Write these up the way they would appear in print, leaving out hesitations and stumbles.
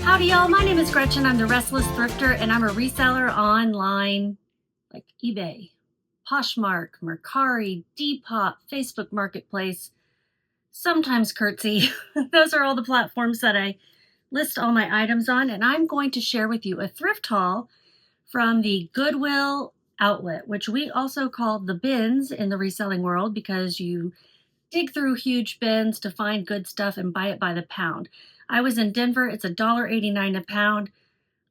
Howdy y'all, my name is Gretchen. I'm the Restless Thrifter and I'm a reseller online like eBay, Poshmark, Mercari, Depop, Facebook Marketplace, sometimes Curtsy. Those are all the platforms that I list all my items on, and I'm going to share with you a thrift haul from the Goodwill outlet, which we also call the bins in the reselling world because you dig through huge bins to find good stuff and buy it by the pound. I was in Denver. It's $1.89 a pound.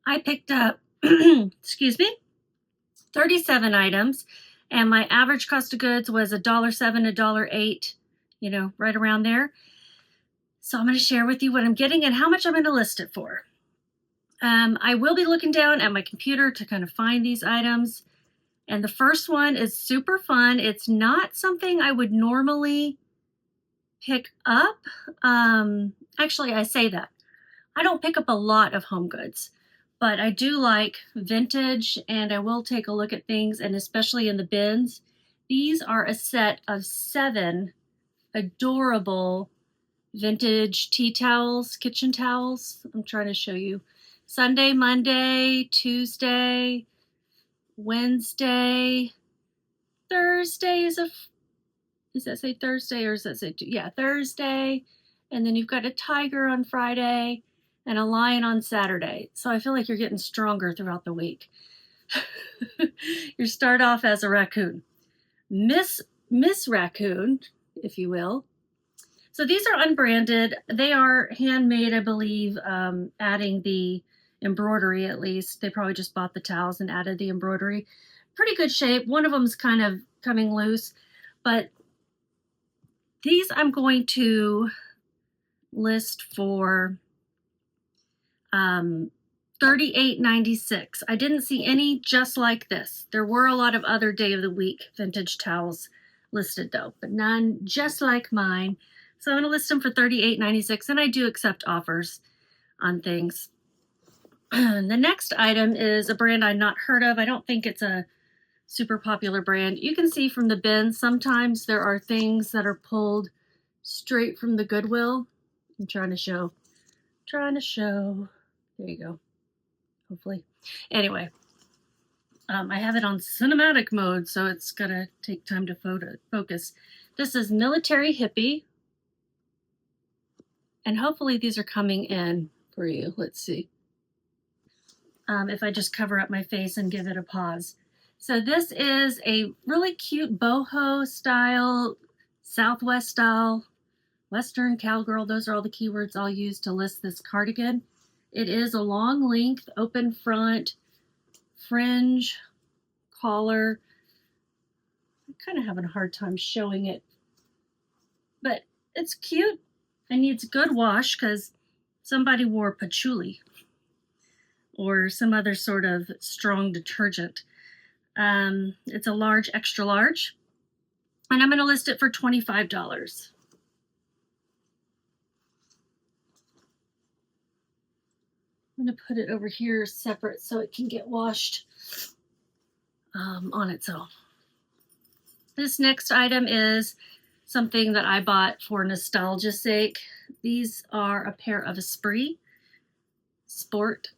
I picked up, excuse me, 37 items, and my average cost of goods was $1.07, $1.08, right around there. So I'm going to share with you what I'm getting and how much I'm going to list it for. I will be looking down at my computer to kind of find these items. And the first one is super fun. It's not something I would normally pick up. Actually, I say that. I don't pick up a lot of home goods, but I do like vintage, and I will take a look at things, and especially in the bins. These are a set of 7 adorable vintage tea towels, kitchen towels. I'm trying to show you. Sunday, Monday, Tuesday, Wednesday, Thursday does that say Thursday or does that say, yeah, Thursday. And then you've got a tiger on Friday and a lion on Saturday. So I feel like you're getting stronger throughout the week. You start off as a raccoon. Miss Raccoon, if you will. So these are unbranded. They are handmade, I believe, adding the embroidery at least. They probably just bought the towels and added the embroidery. Pretty good shape. One of them's kind of coming loose, but these I'm going to list for $38.96. I didn't see any just like this. There were a lot of other day of the week vintage towels listed though, but none just like mine. So I'm going to list them for $38.96, and I do accept offers on things. The next item is a brand I've not heard of. I don't think it's a super popular brand. You can see from the bin, sometimes there are things that are pulled straight from the Goodwill. I'm trying to show. There you go. Hopefully. Anyway, I have it on cinematic mode, so it's gonna take time to focus. This is Military Hippie. And hopefully these are coming in for you. Let's see. If I just cover up my face and give it a pause. So this is a really cute boho style, Southwest style, Western cowgirl. Those are all the keywords I'll use to list this cardigan. It is a long length, open front, fringe, collar. I'm kind of having a hard time showing it, but it's cute. It needs a good wash because somebody wore patchouli or some other sort of strong detergent. It's a large, extra large, and I'm going to list it for $25. I'm going to put it over here separate so it can get washed on its own. This next item is something that I bought for nostalgia's sake. These are a pair of Esprit sport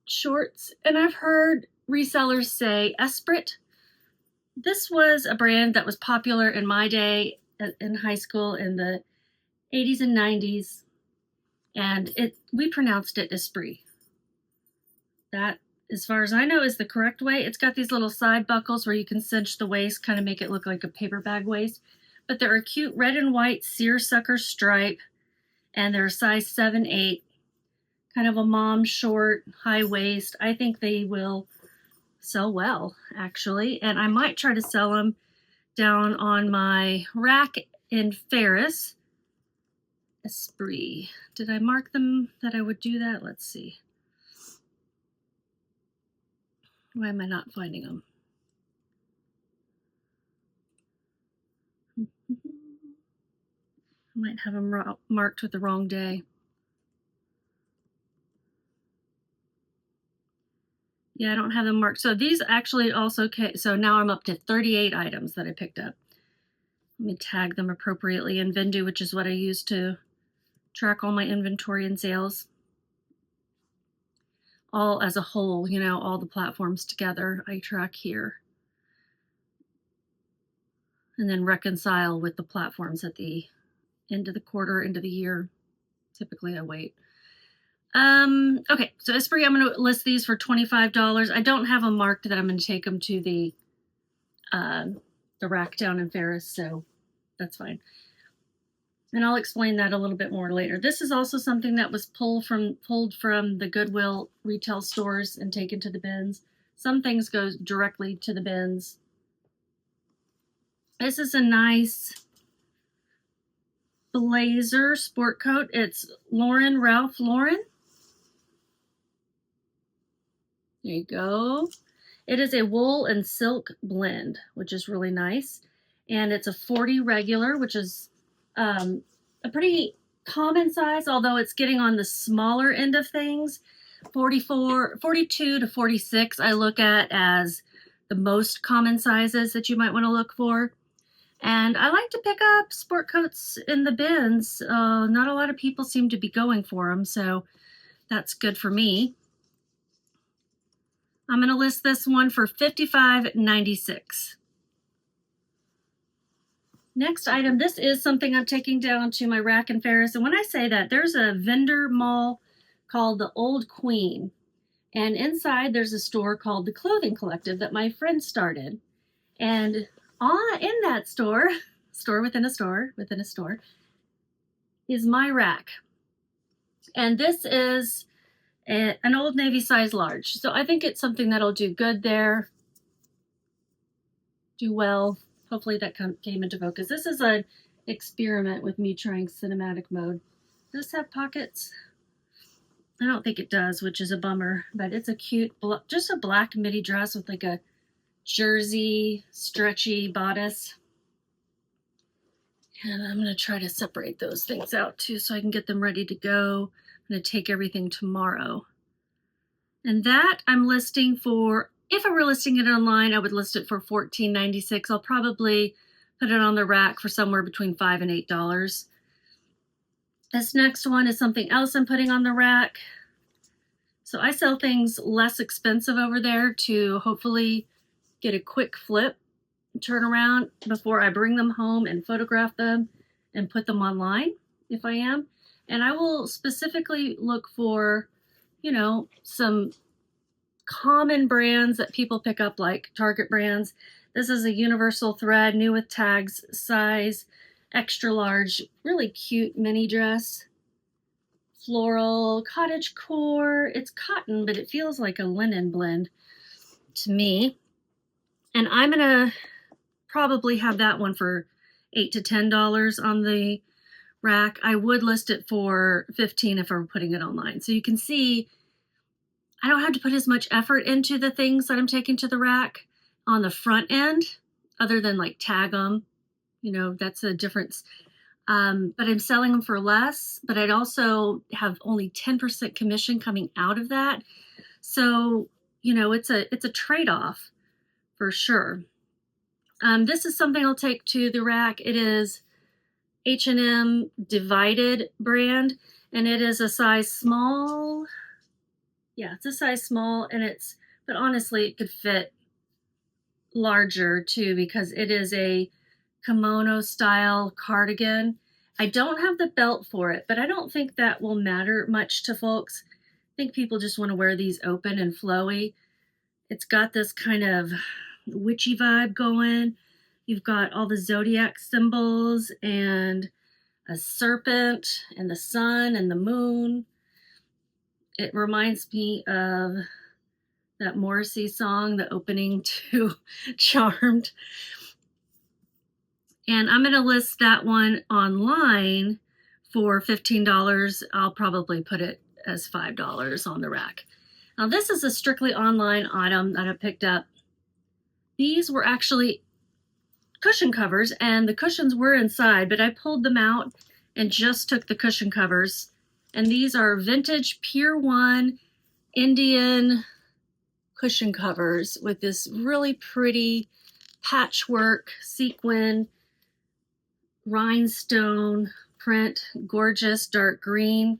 shorts, and I've heard resellers say Esprit. This was a brand that was popular in my day in high school in the 80s and 90s, and we pronounced it Esprit. That, as far as I know, is the correct way. It's got these little side buckles where you can cinch the waist, kind of make it look like a paper bag waist. But they're a cute red and white seersucker stripe, and they're a size 7/8, kind of a mom short, high waist. I think they will sell well, actually, and I might try to sell them down on my rack in Ferris. Esprit. Did I mark them that I would do that? Let's see. Why am I not finding them? I might have them marked with the wrong day. Yeah, I don't have them marked. So these actually also came. So now I'm up to 38 items that I picked up. Let me tag them appropriately in Vendu, which is what I use to track all my inventory and sales. all as a whole, you know, all the platforms together. I track here. And then reconcile with the platforms at the end of the quarter, end of the year. Typically I wait. Okay, so Esprit, I'm going to list these for $25. I don't have them marked that I'm going to take them to the rack down in Ferris, so that's fine. And I'll explain that a little bit more later. This is also something that was pulled from the Goodwill retail stores and taken to the bins. Some things go directly to the bins. This is a nice blazer sport coat. It's Ralph Lauren. There you go. It is a wool and silk blend, which is really nice. And it's a 40 regular, which is a pretty common size, although it's getting on the smaller end of things. 42 to 46 I look at as the most common sizes that you might want to look for. And I like to pick up sport coats in the bins. Not a lot of people seem to be going for them, so that's good for me. I'm going to list this one for $55.96. Next item, this is something I'm taking down to my rack in Ferris. And when I say that, there's a vendor mall called the Old Queen. And inside there's a store called the Clothing Collective that my friend started. And in that store within a store, is my rack. And this is an Old Navy size large. So I think it's something that'll do good there. Do well. Hopefully that came into focus. This is an experiment with me trying cinematic mode. Does this have pockets? I don't think it does, which is a bummer. But it's a cute, just a black midi dress with like a jersey, stretchy bodice. And I'm going to try to separate those things out too so I can get them ready to go. I'm going to take everything tomorrow. And that I'm listing for, if I were listing it online, I would list it for $14.96. I'll probably put it on the rack for somewhere between $5 and $8. This next one is something else I'm putting on the rack. So I sell things less expensive over there to hopefully get a quick flip, turn around before I bring them home and photograph them and put them online if I am. And I will specifically look for, you know, some common brands that people pick up, like Target brands. This is a universal thread, new with tags, size, extra large, really cute mini dress. Floral, cottage core. It's cotton, but it feels like a linen blend to me. And I'm going to probably have that one for $8 to $10 on the rack. I would list it for $15 if I were putting it online. So you can see I don't have to put as much effort into the things that I'm taking to the rack on the front end, other than like tag them. You know, that's a difference. But I'm selling them for less, but I'd also have only 10% commission coming out of that. So, you know, it's a trade-off for sure. This is something I'll take to the rack. It is H&M Divided brand, and it is a size small. Yeah, it's a size small, and but honestly, it could fit larger too, because it is a kimono style cardigan. I don't have the belt for it, but I don't think that will matter much to folks. I think people just want to wear these open and flowy. It's got this kind of witchy vibe going. You've got all the zodiac symbols and a serpent and the sun and the moon. It reminds me of that Morrissey song, the opening to Charmed. And I'm going to list that one online for $15. I'll probably put it as $5 on the rack. Now, this is a strictly online item that I picked up. These were actually cushion covers, and the cushions were inside, but I pulled them out and just took the cushion covers. And these are vintage Pier 1 Indian cushion covers with this really pretty patchwork sequin rhinestone print, gorgeous dark green.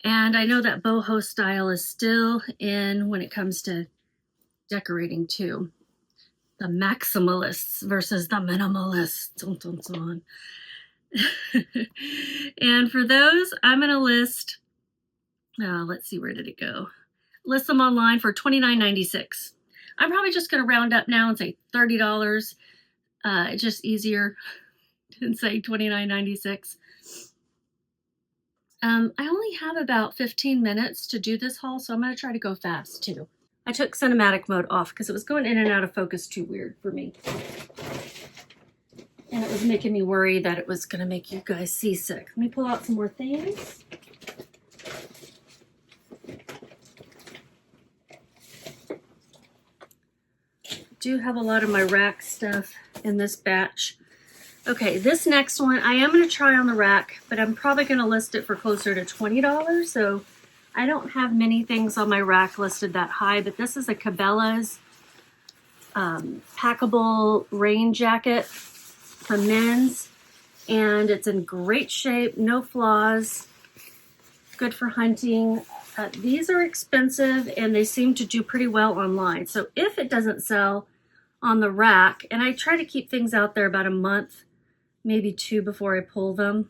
And I know that boho style is still in when it comes to decorating too. The maximalists versus the minimalists. Dun, dun, dun. And for those, I'm going to list, let's see, where did it go? List them online for $29.96. I'm probably just going to round up now and say $30. It's just easier than say $29.96. I only have about 15 minutes to do this haul, so I'm going to try to go fast too. I took cinematic mode off because it was going in and out of focus too weird for me. And it was making me worry that it was going to make you guys seasick. Let me pull out some more things. I do have a lot of my rack stuff in this batch. Okay, this next one I am going to try on the rack, but I'm probably going to list it for closer to $20. So I don't have many things on my rack listed that high, but this is a Cabelas packable rain jacket for men's, and it's in great shape, no flaws, good for hunting. These are expensive and they seem to do pretty well online. So if it doesn't sell on the rack, and I try to keep things out there about a month, maybe 2 before I pull them.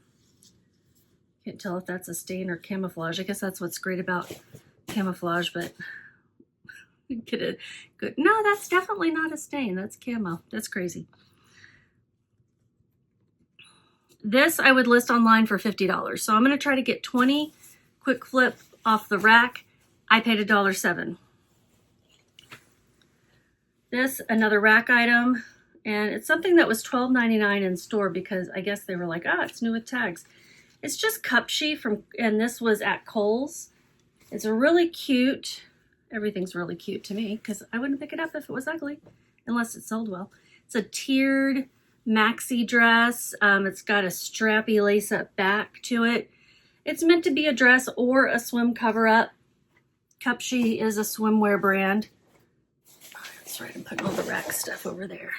Can't tell if that's a stain or camouflage. I guess that's what's great about camouflage, but get it good. No, that's definitely not a stain. That's camo. That's crazy. This I would list online for $50. So I'm going to try to get 20 quick flip off the rack. I paid $1.07. This, another rack item, and it's something that was $12.99 in store because I guess they were like, it's new with tags. It's just Cupshi and this was at Kohl's. It's a really cute, everything's really cute to me because I wouldn't pick it up if it was ugly, unless it sold well. It's a tiered maxi dress. It's got a strappy lace-up back to it. It's meant to be a dress or a swim cover-up. Cupshi is a swimwear brand. Oh, that's right, I'm putting all the rack stuff over there.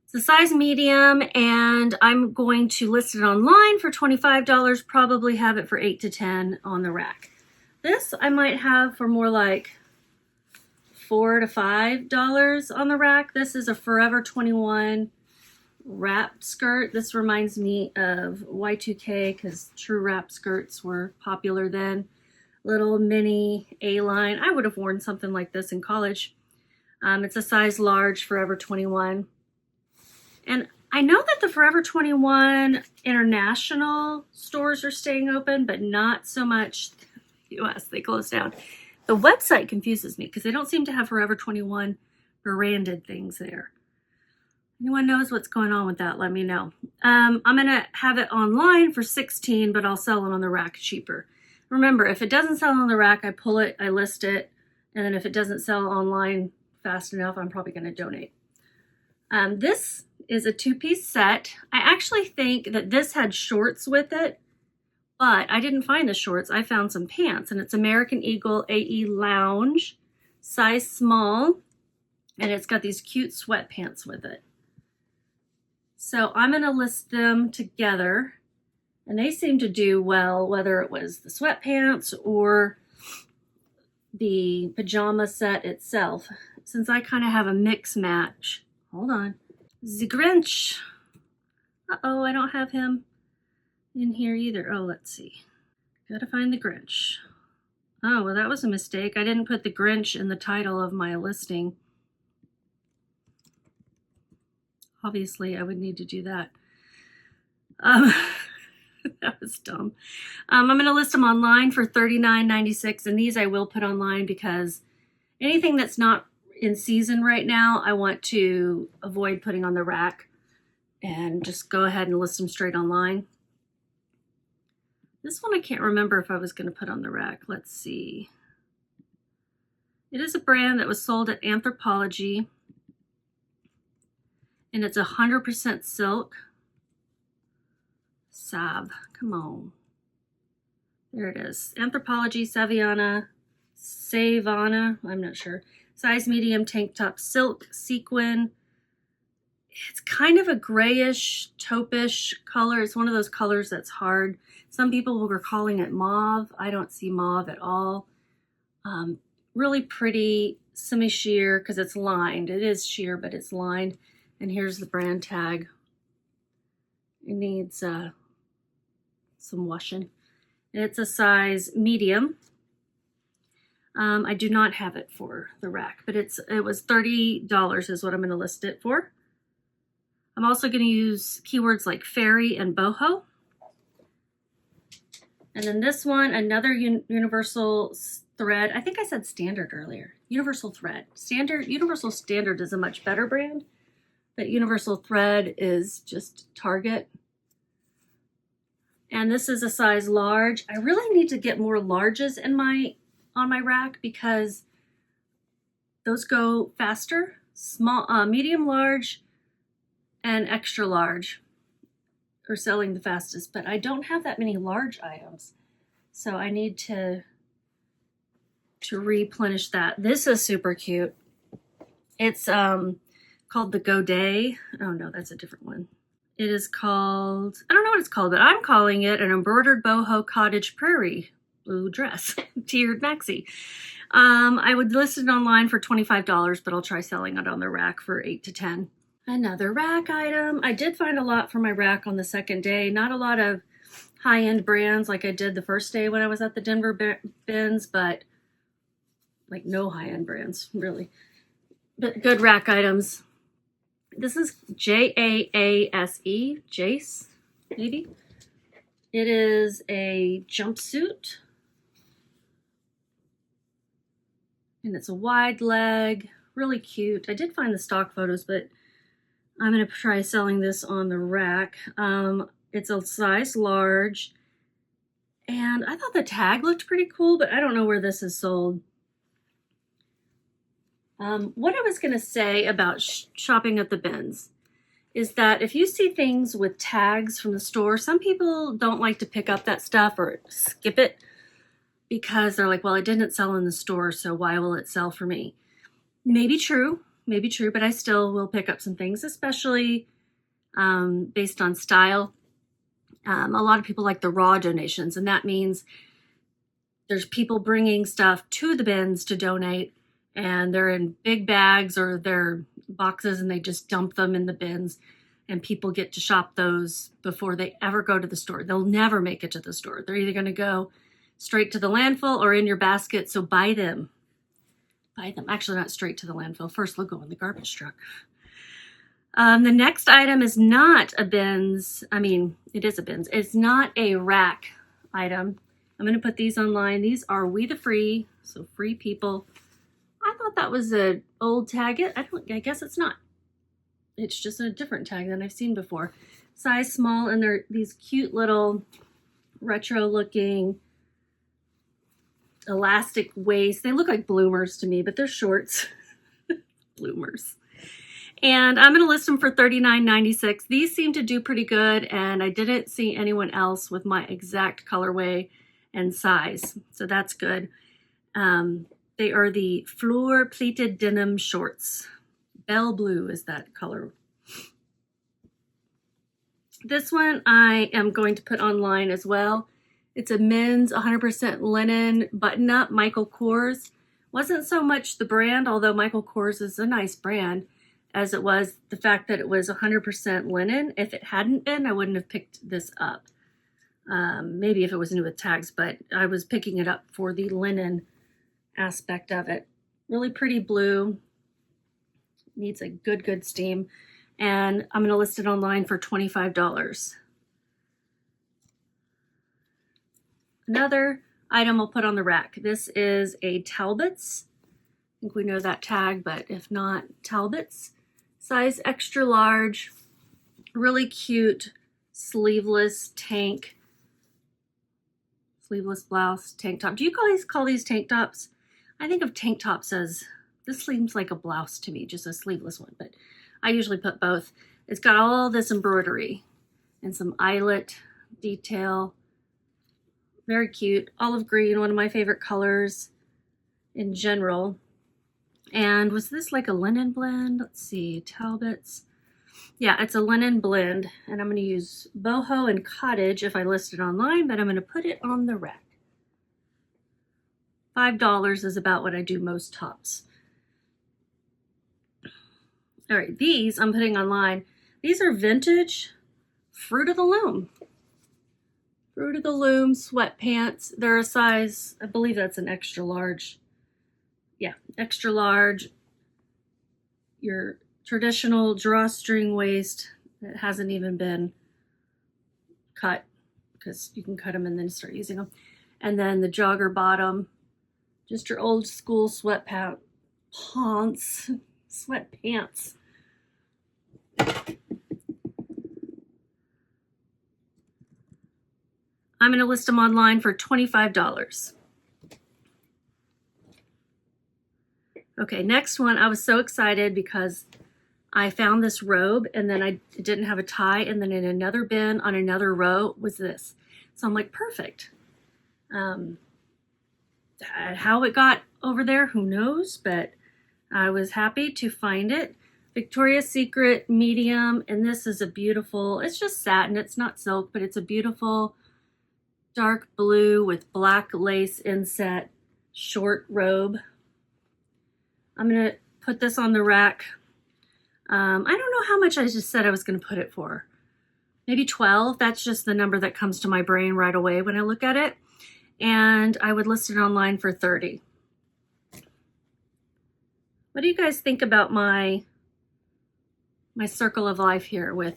It's a size medium, and I'm going to list it online for $25, probably have it for $8 to $10 on the rack. This I might have for more like $4 to $5 on the rack. This is a Forever 21 wrap skirt. This reminds me of Y2K because true wrap skirts were popular then. Little mini A-line. I would have worn something like this in college. It's a size large, Forever 21. And I know that the Forever 21 international stores are staying open, but not so much US. They closed down. The website confuses me because they don't seem to have Forever 21 branded things there. Anyone knows what's going on with that, let me know. I'm going to have it online for $16, but I'll sell it on the rack cheaper. Remember, if it doesn't sell on the rack, I pull it, I list it, and then if it doesn't sell online fast enough, I'm probably going to donate. This is a 2-piece set. I actually think that this had shorts with it, but I didn't find the shorts. I found some pants, and it's American Eagle AE Lounge, size small, and it's got these cute sweatpants with it. So I'm going to list them together, and they seem to do well, whether it was the sweatpants or the pajama set itself. Since I kind of have a mix match. Hold on. The Grinch. Uh-oh, I don't have him in here either. Oh, let's see. Gotta find the Grinch. Oh, well, that was a mistake. I didn't put the Grinch in the title of my listing. Obviously, I would need to do that. That was dumb. I'm going to list them online for $39.96, and these I will put online because anything that's not in season right now, I want to avoid putting on the rack and just go ahead and list them straight online. This one I can't remember if I was going to put on the rack. Let's see. It is a brand that was sold at Anthropologie, and it's 100% silk. Sab, come on. There it is. Anthropologie Savana, I'm not sure. Size medium tank top silk sequin. It's kind of a grayish, taupish color. It's one of those colors that's hard. Some people were calling it mauve. I don't see mauve at all. Really pretty semi-sheer because it's lined. It is sheer, but it's lined. And here's the brand tag. It needs some washing. And it's a size medium. I do not have it for the rack, but it was $30 is what I'm going to list it for. I'm also going to use keywords like fairy and boho. And then this one, another universal thread. I think I said standard earlier. Universal thread. Universal standard is a much better brand, but universal thread is just Target. And this is a size large. I really need to get more larges in on my rack because those go faster. Small, medium, large, and extra large are selling the fastest, but I don't have that many large items. So I need to replenish that. This is super cute. It's called the Godet. Oh no, that's a different one. It is called, I don't know what it's called, but I'm calling it an embroidered boho cottage prairie blue dress, tiered maxi. I would list it online for $25, but I'll try selling it on the rack for $8 to $10. Another rack item. I did find a lot for my rack on the second day. Not a lot of high-end brands like I did the first day when I was at the Denver bins, but like no high-end brands, really. But good rack items. This is Jaase, Jace, maybe. It is a jumpsuit. And it's a wide leg, really cute. I did find the stock photos, but I'm going to try selling this on the rack. It's a size large, and I thought the tag looked pretty cool, but I don't know where this is sold. What I was going to say about shopping at the bins is that if you see things with tags from the store, some people don't like to pick up that stuff or skip it because they're like, well, it didn't sell in the store, so why will it sell for me? Maybe true, but I still will pick up some things, especially based on style. A lot of people like the raw donations, and that means there's people bringing stuff to the bins to donate, and they're in big bags or they're boxes, and they just dump them in the bins, and people get to shop those before they ever go to the store. They'll never make it to the store. They're either going to go straight to the landfill or in your basket, so buy them. Buy them. Actually, not straight to the landfill. First, they'll go in the garbage truck. The next item is not a bins. I mean, it is a bins. It's not a rack item. I'm going to put these online. These are We the Free, so free people. I thought that was an old tag. I guess it's not. It's just a different tag than I've seen before. Size small, and they're these cute little retro-looking elastic waist. They look like bloomers to me, but they're shorts. Bloomers. And I'm going to list them for $39.96. These seem to do pretty good, and I didn't see anyone else with my exact colorway and size, so that's good. They are the Fleur Pleated Denim Shorts. Bell Blue is that color. This one I am going to put online as well. It's a men's 100% linen button-up, Michael Kors. Wasn't so much the brand, although Michael Kors is a nice brand, as it was the fact that it was 100% linen. If it hadn't been, I wouldn't have picked this up. Maybe if it was new with tags, but I was picking it up for the linen aspect of it. Really pretty blue. Needs a good steam. And I'm going to list it online for $25. Another item I'll put on the rack. This is a Talbot's. I think we know that tag, but if not, Talbot's. Size extra large. Really cute sleeveless tank. Sleeveless blouse, tank top. Do you call these tank tops? I think of tank tops as, this seems like a blouse to me, just a sleeveless one, but I usually put both. It's got all this embroidery and some eyelet detail. Very cute. Olive green, one of my favorite colors in general. And was this like a linen blend? Let's see, Talbot's. Yeah, it's a linen blend, and I'm going to use Boho and Cottage if I list it online, but I'm going to put it on the rack. $5 is about what I do most tops. All right, these I'm putting online. These are vintage Fruit of the Loom. Fruit of the Loom sweatpants. They're a size, I believe that's an extra large. Yeah, extra large. Your traditional drawstring waist that hasn't even been cut, because you can cut them and then start using them. And then the jogger bottom, just your old school sweatpants. Sweatpants. I'm going to list them online for $25. Okay, next one, I was so excited because I found this robe and then it didn't have a tie, and then in another bin on another row was this. So I'm like, perfect. How it got over there, who knows, but I was happy to find it. Victoria's Secret medium, and this is a beautiful, it's just satin, it's not silk, but it's a beautiful dark blue with black lace inset short robe. I'm going to put this on the rack. I don't know how much I just said I was going to put it for. Maybe 12. That's just the number that comes to my brain right away when I look at it. And I would list it online for 30. What do you guys think about my circle of life here with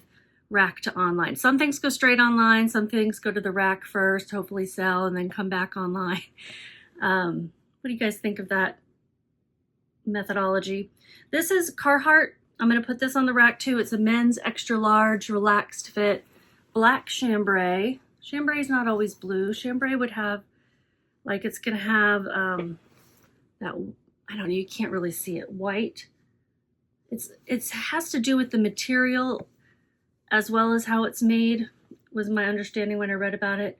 rack to online? Some things go straight online, some things go to the rack first, hopefully sell, and then come back online. What do you guys think of that methodology? This is Carhartt. I'm going to put this on the rack too. It's a men's extra large relaxed fit black chambray. Chambray is not always blue. Chambray would have, like, it's going to have that, I don't know, you can't really see it, white. It has to do with the material as well as how it's made, was my understanding when I read about it.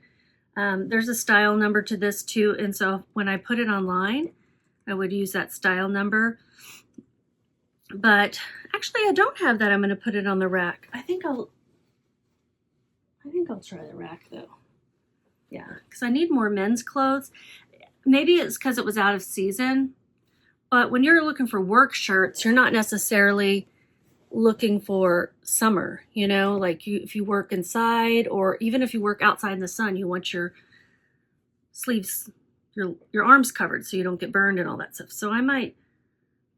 There's a style number to this too, and so when I put it online, I would use that style number. But actually, I don't have that. I'm going to put it on the rack. I think I'll try the rack though. Yeah, because I need more men's clothes. Maybe it's because it was out of season. But when you're looking for work shirts, you're not necessarily looking for summer, you know, like if you work inside, or even if you work outside in the sun, you want your sleeves, your arms covered so you don't get burned and all that stuff. So I might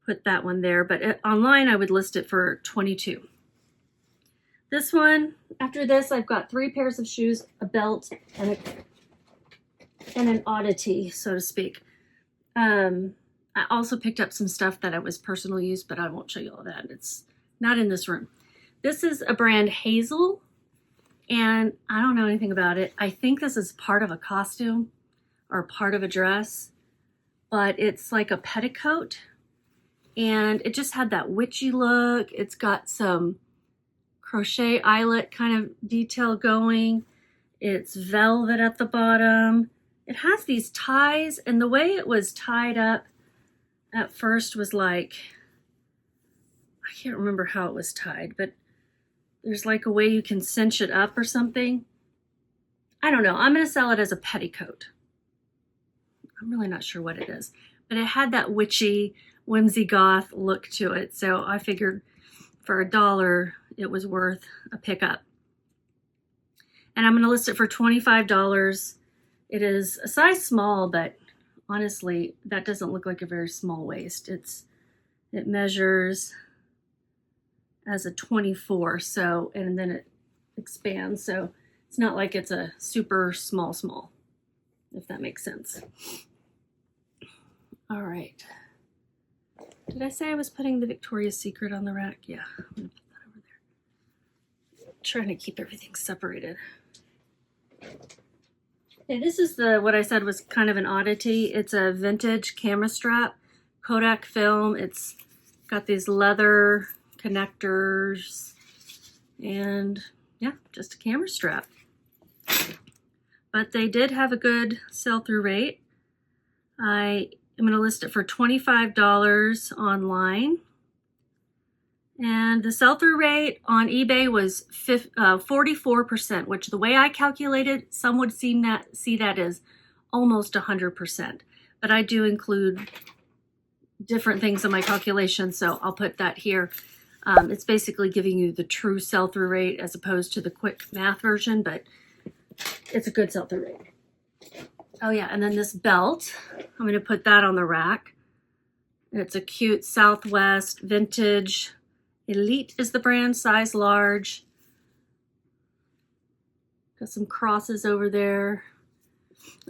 put that one there, but online I would list it for 22. This one, after this, I've got 3 pairs of shoes, a belt, and an oddity, so to speak. I also picked up some stuff that was personal use, but I won't show you all that. It's not in this room. This is a brand Hazel, and I don't know anything about it. I think this is part of a costume or part of a dress, but it's like a petticoat, and it just had that witchy look. It's got some crochet eyelet kind of detail going. It's velvet at the bottom. It has these ties, and the way it was tied up at first was like, I can't remember how it was tied, but there's like a way you can cinch it up or something. I don't know. I'm going to sell it as a petticoat. I'm really not sure what it is, but it had that witchy, whimsy goth look to it. So I figured for $1, it was worth a pickup. And I'm going to list it for $25. It is a size small, but honestly, that doesn't look like a very small waist. It measures as a 24, so, and then it expands, so it's not like it's a super small, if that makes sense. All right. Did I say I was putting the Victoria's Secret on the rack? Yeah, I'm gonna put that over there. Trying to keep everything separated. Okay, this is what I said was kind of an oddity. It's a vintage camera strap, Kodak film. It's got these leather connectors, and yeah, just a camera strap. But they did have a good sell-through rate. I am going to list it for $25 online. And the sell-through rate on eBay was 44%, which the way I calculated, some would see that as almost 100%. But I do include different things in my calculation, so I'll put that here. It's basically giving you the true sell-through rate as opposed to the quick math version, but it's a good sell-through rate. Oh yeah, and then this belt, I'm going to put that on the rack. It's a cute Southwest vintage. Elite is the brand, size large. Got some crosses over there.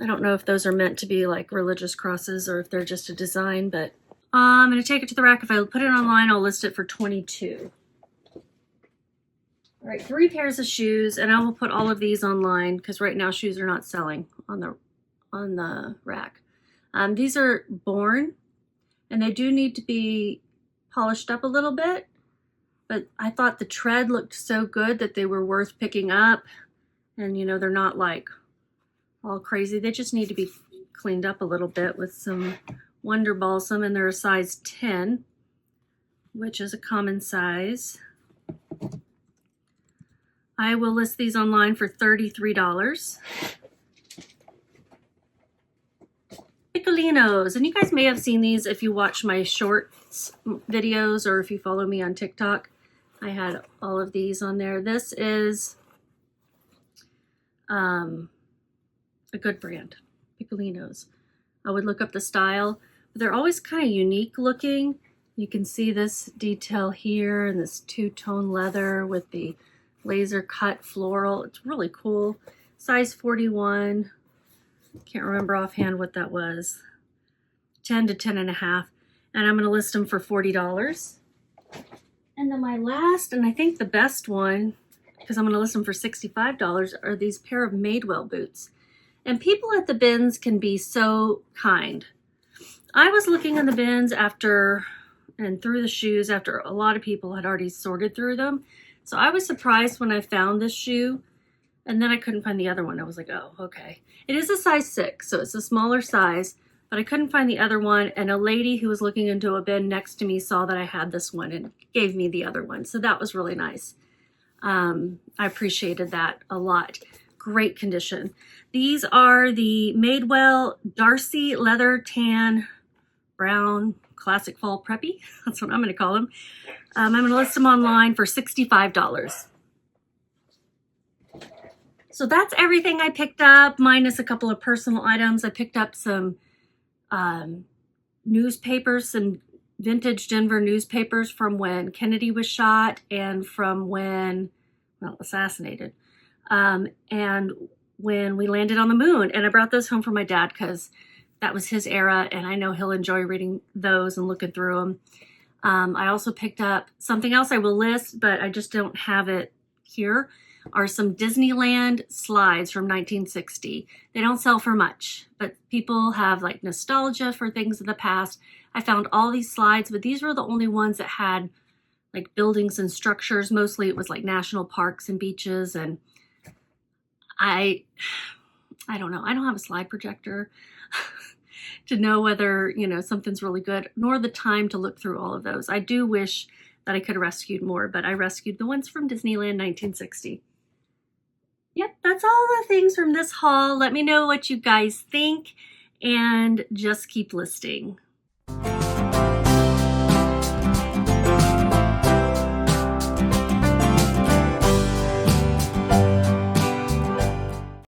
I don't know if those are meant to be like religious crosses or if they're just a design, but I'm going to take it to the rack. If I put it online, I'll list it for $22. All right, 3 pairs of shoes, and I will put all of these online because right now shoes are not selling on the rack. These are Born, and they do need to be polished up a little bit, but I thought the tread looked so good that they were worth picking up. And you know, they're not like all crazy. They just need to be cleaned up a little bit with some Wonder Balsam, and they're a size 10, which is a common size. I will list these online for $33. Piccolinos, and you guys may have seen these if you watch my shorts videos or if you follow me on TikTok. I had all of these on there. This is a good brand, Piccolinos. I would look up the style. They're always kind of unique looking. You can see this detail here and this two-tone leather with the laser cut floral. It's really cool. Size 41. Can't remember offhand what that was. 10 to 10 and a half. And I'm going to list them for $40. And then my last, and I think the best one, because I'm going to list them for $65, are these pair of Maidwell boots. And people at the bins can be so kind. I was looking in the bins after and through the shoes after a lot of people had already sorted through them. So I was surprised when I found this shoe, and then I couldn't find the other one. I was like, oh, okay. It is a size 6, so it's a smaller size, but I couldn't find the other one. And a lady who was looking into a bin next to me saw that I had this one and gave me the other one. So that was really nice. I appreciated that a lot. Great condition. These are the Maidwell Darcy Leather Tan Brown Classic Fall Preppy. That's what I'm going to call them. I'm going to list them online for $65. So that's everything I picked up, minus a couple of personal items. I picked up some newspapers, some vintage Denver newspapers from when Kennedy was shot and from when, well, assassinated. And when we landed on the moon. And I brought those home for my dad because that was his era, and I know he'll enjoy reading those and looking through them. I also picked up something else I will list, but I just don't have it here, are some Disneyland slides from 1960. They don't sell for much, but people have like nostalgia for things of the past. I found all these slides, but these were the only ones that had like buildings and structures. Mostly it was like national parks and beaches, and I don't know. I don't have a slide projector to know whether, you know, something's really good, nor the time to look through all of those. I do wish that I could have rescued more, but I rescued the ones from Disneyland 1960. Yep, that's all the things from this haul. Let me know what you guys think and just keep listing.